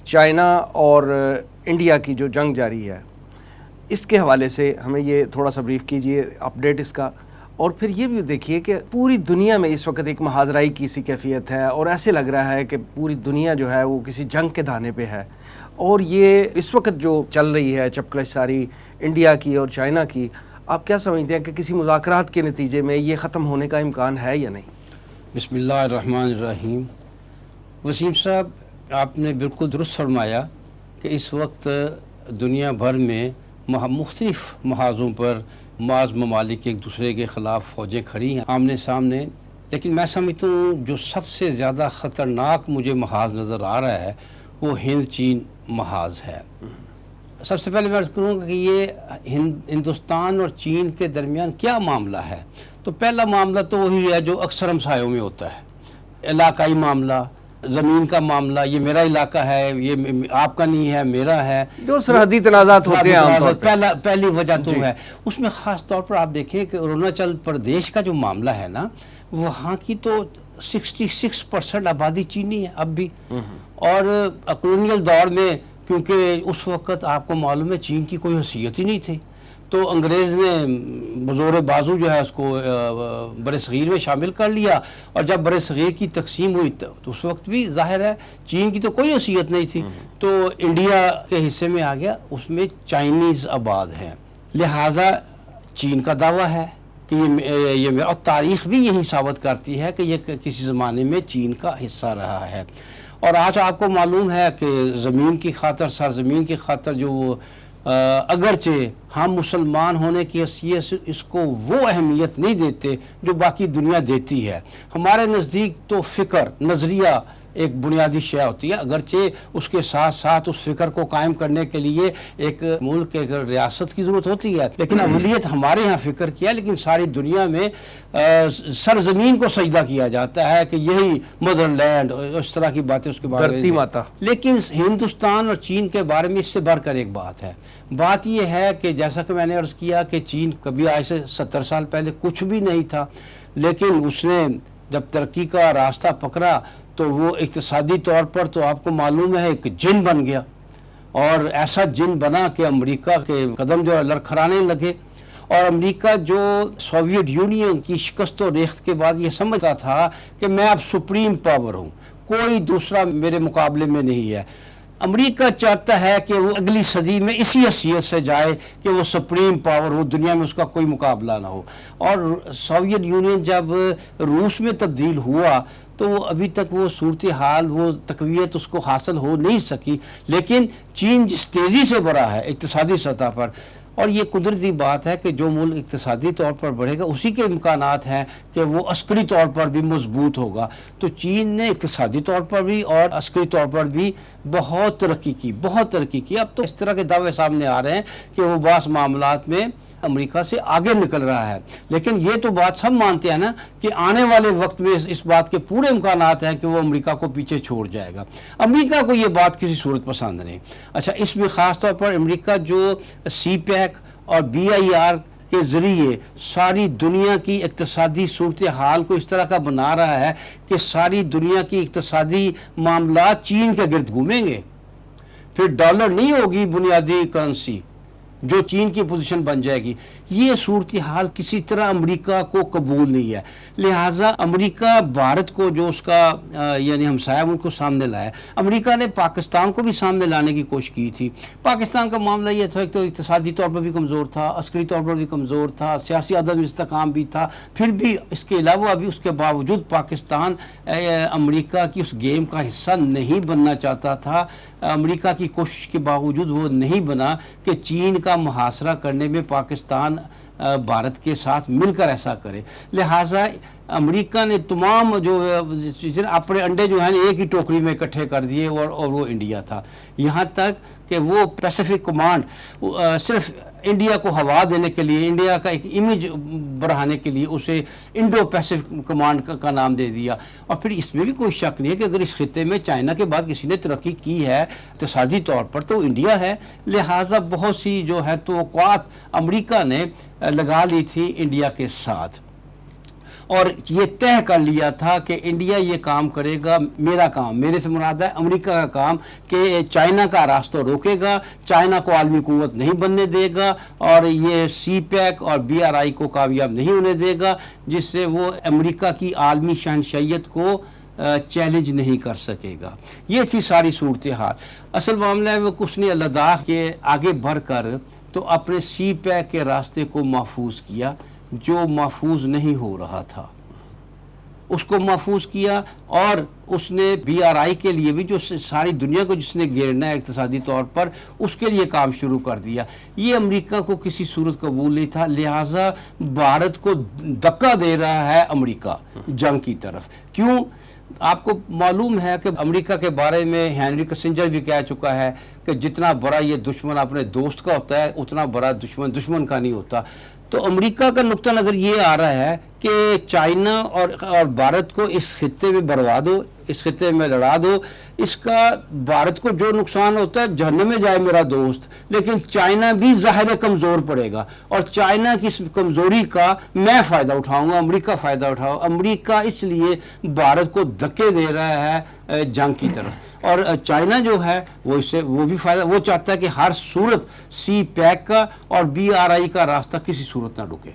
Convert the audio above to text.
China اور India کی جو جنگ جاری ہے اس کے حوالے سے ہمیں یہ تھوڑا سا بریف کیجئے اپڈیٹ اس کا، اور پھر یہ بھی دیکھیے کہ پوری دنیا میں اس وقت ایک محاذرائی کی سی کیفیت ہے اور ایسے لگ رہا ہے کہ پوری دنیا جو ہے وہ کسی جنگ کے دھانے پہ ہے، اور یہ اس وقت جو چل رہی ہے چپکلش ساری انڈیا کی اور چائنا کی، آپ کیا سمجھتے ہیں کہ کسی مذاکرات کے نتیجے میں یہ ختم ہونے کا امکان ہے یا نہیں؟ بسم اللہ الرحمن الرحیم۔ وسیم صاحب، آپ نے بالکل درست فرمایا کہ اس وقت دنیا بھر میں مختلف محاذوں پر بعض ممالک ایک دوسرے کے خلاف فوجیں کھڑی ہیں آمنے سامنے، لیکن میں سمجھتا ہوں جو سب سے زیادہ خطرناک مجھے محاذ نظر آ رہا ہے وہ ہند چین محاذ ہے۔ سب سے پہلے میں عرض کروں گا کہ یہ ہندوستان اور چین کے درمیان کیا معاملہ ہے۔ تو پہلا معاملہ تو وہی ہے جو اکثر ہمسایوں میں ہوتا ہے، علاقائی معاملہ، زمین کا معاملہ، یہ میرا علاقہ ہے، یہ آپ کا نہیں ہے، میرا ہے، جو سرحدی تنازعات ہوتے ہیں عام طور پہ۔ پہلی وجہ تو ہے اس میں، خاص طور پر آپ دیکھیں کہ اروناچل پردیش کا جو معاملہ ہے نا، وہاں کی تو 66% آبادی چینی ہے اب بھی، اور کولونیل دور میں، کیونکہ اس وقت آپ کو معلوم ہے چین کی کوئی حیثیت ہی نہیں تھی، تو انگریز نے بزور بازو جو ہے اس کو بر صغیر میں شامل کر لیا، اور جب بر صغیر کی تقسیم ہوئی تو اس وقت بھی ظاہر ہے چین کی تو کوئی حیثیت نہیں تھی، تو انڈیا کے حصے میں آ گیا، اس میں چائنیز آباد ہیں، لہٰذا چین کا دعویٰ ہے کہ یہ اور تاریخ بھی یہی ثابت کرتی ہے کہ یہ کسی زمانے میں چین کا حصہ رہا ہے۔ اور آج آپ کو معلوم ہے کہ زمین کی خاطر، سرزمین کی خاطر جو وہ اگرچہ ہم مسلمان ہونے کی حیثیت سے اس کو وہ اہمیت نہیں دیتے جو باقی دنیا دیتی ہے، ہمارے نزدیک تو فکر، نظریہ ایک بنیادی شے ہوتی ہے، اگرچہ اس کے ساتھ ساتھ اس فکر کو قائم کرنے کے لیے ایک ملک، ایک ریاست کی ضرورت ہوتی ہے، لیکن اولیت ہمارے ہاں فکر کیا، لیکن ساری دنیا میں سرزمین کو سجدہ کیا جاتا ہے کہ یہی مدر لینڈ، اس طرح کی باتیں اس کے بارے میں، دھرتی ماتا۔ لیکن ہندوستان اور چین کے بارے میں اس سے بڑھ کر ایک بات ہے، بات یہ ہے کہ جیسا کہ میں نے عرض کیا کہ چین کبھی آج سے 70 سال پہلے کچھ بھی نہیں تھا، لیکن اس نے جب ترقی کا راستہ پکڑا تو وہ اقتصادی طور پر تو آپ کو معلوم ہے ایک جن بن گیا، اور ایسا جن بنا کہ امریکہ کے قدم جو لڑکھڑانے لگے، اور امریکہ جو سوویت یونین کی شکست و ریخت کے بعد یہ سمجھتا تھا کہ میں اب سپریم پاور ہوں، کوئی دوسرا میرے مقابلے میں نہیں ہے، امریکہ چاہتا ہے کہ وہ اگلی صدی میں اسی حیثیت سے جائے کہ وہ سپریم پاور ہو، دنیا میں اس کا کوئی مقابلہ نہ ہو، اور سوویت یونین جب روس میں تبدیل ہوا تو وہ ابھی تک وہ صورتحال، وہ تقویت اس کو حاصل ہو نہیں سکی، لیکن چین جس تیزی سے بڑھا ہے اقتصادی سطح پر، اور یہ قدرتی بات ہے کہ جو ملک اقتصادی طور پر بڑھے گا اسی کے امکانات ہیں کہ وہ عسکری طور پر بھی مضبوط ہوگا، تو چین نے اقتصادی طور پر بھی اور عسکری طور پر بھی بہت ترقی کی، اب تو اس طرح کے دعوے سامنے آ رہے ہیں کہ وہ بعض معاملات میں امریکہ سے آگے نکل رہا ہے، لیکن یہ تو بات سب مانتے ہیں نا کہ آنے والے وقت میں اس بات کے پورے امکانات ہیں کہ وہ امریکہ کو پیچھے چھوڑ جائے گا، امریکہ کو یہ بات کسی صورت پسند نہیں۔ اچھا، اس میں خاص طور پر امریکہ جو سی پیک اور BIR کے ذریعے ساری دنیا کی اقتصادی صورتحال کو اس طرح کا بنا رہا ہے کہ ساری دنیا کی اقتصادی معاملات چین کے گرد گھومیں گے، پھر ڈالر نہیں ہوگی بنیادی کرنسی، جو چین کی پوزیشن بن جائے گی، یہ صورتحال کسی طرح امریکہ کو قبول نہیں ہے، لہٰذا امریکہ بھارت کو جو اس کا یعنی ہمسایہ ملک کو سامنے لایا، امریکہ نے پاکستان کو بھی سامنے لانے کی کوشش کی تھی، پاکستان کا معاملہ یہ تھا کہ تو اقتصادی طور پر بھی کمزور تھا، عسکری طور پر بھی کمزور تھا، سیاسی عدم استحکام بھی تھا، پھر بھی اس کے علاوہ بھی اس کے باوجود پاکستان امریکہ کی اس گیم کا حصہ نہیں بننا چاہتا تھا، امریکہ کی کوشش کے باوجود وہ نہیں بنا کہ چین کا محاصرہ کرنے میں پاکستان بھارت کے ساتھ مل کر ایسا کرے، لہٰذا امریکہ نے تمام جو اپنے انڈے جو ہیں ایک ہی ٹوکری میں اکٹھے کر دیے، اور وہ انڈیا تھا، یہاں تک کہ وہ پیسیفک کمانڈ صرف انڈیا کو ہوا دینے کے لیے، انڈیا کا ایک امیج بڑھانے کے لیے اسے انڈو پیسیفک کمانڈ کا نام دے دیا، اور پھر اس میں بھی کوئی شک نہیں ہے کہ اگر اس خطے میں چائنا کے بعد کسی نے ترقی کی ہے اقتصادی طور پر تو انڈیا ہے، لہٰذا بہت سی جو ہے توقعات امریکہ نے لگا لی تھی انڈیا کے ساتھ، اور یہ طے کر لیا تھا کہ انڈیا یہ کام کرے گا، میرا کام، میرے سے مراد ہے امریکہ کا کام، کہ چائنا کا راستہ روکے گا، چائنا کو عالمی قوت نہیں بننے دے گا، اور یہ سی پیک اور بی آر آئی کو کامیاب نہیں ہونے دے گا، جس سے وہ امریکہ کی عالمی شہنشاہیت کو چیلنج نہیں کر سکے گا۔ یہ تھی ساری صورتحال۔ اصل معاملہ ہے وہ کچھ نے لداخ کے آگے بڑھ کر تو اپنے سی پیک کے راستے کو محفوظ کیا، جو محفوظ نہیں ہو رہا تھا اس کو محفوظ کیا، اور اس نے بی آر آئی کے لیے بھی، جو ساری دنیا کو جس نے گھیرنا ہے اقتصادی طور پر، اس کے لیے کام شروع کر دیا۔ یہ امریکہ کو کسی صورت قبول نہیں تھا، لہٰذا بھارت کو دھکا دے رہا ہے امریکہ جنگ کی طرف۔ کیوں؟ آپ کو معلوم ہے کہ امریکہ کے بارے میں ہینری کسنجر بھی کہہ چکا ہے کہ جتنا بڑا یہ دشمن اپنے دوست کا ہوتا ہے، اتنا بڑا دشمن دشمن کا نہیں ہوتا۔ تو امریکہ کا نقطہ نظر یہ آ رہا ہے کہ چائنا اور بھارت کو اس خطے میں بروا دو، اس خطے میں لڑا دو، اس کا بھارت کو جو نقصان ہوتا ہے جہنم میں جائے میرا دوست، لیکن چائنا بھی ظاہر کمزور پڑے گا، اور چائنا کی اس کمزوری کا میں فائدہ اٹھاؤں گا، امریکہ فائدہ اٹھاؤ۔ امریکہ اس لیے بھارت کو دھکے دے رہا ہے جنگ کی طرف، اور چائنا جو ہے وہ اس سے وہ بھی فائدہ، وہ چاہتا ہے کہ ہر صورت سی پیک کا اور بی آر آئی کا راستہ کسی صورت نہ رکے۔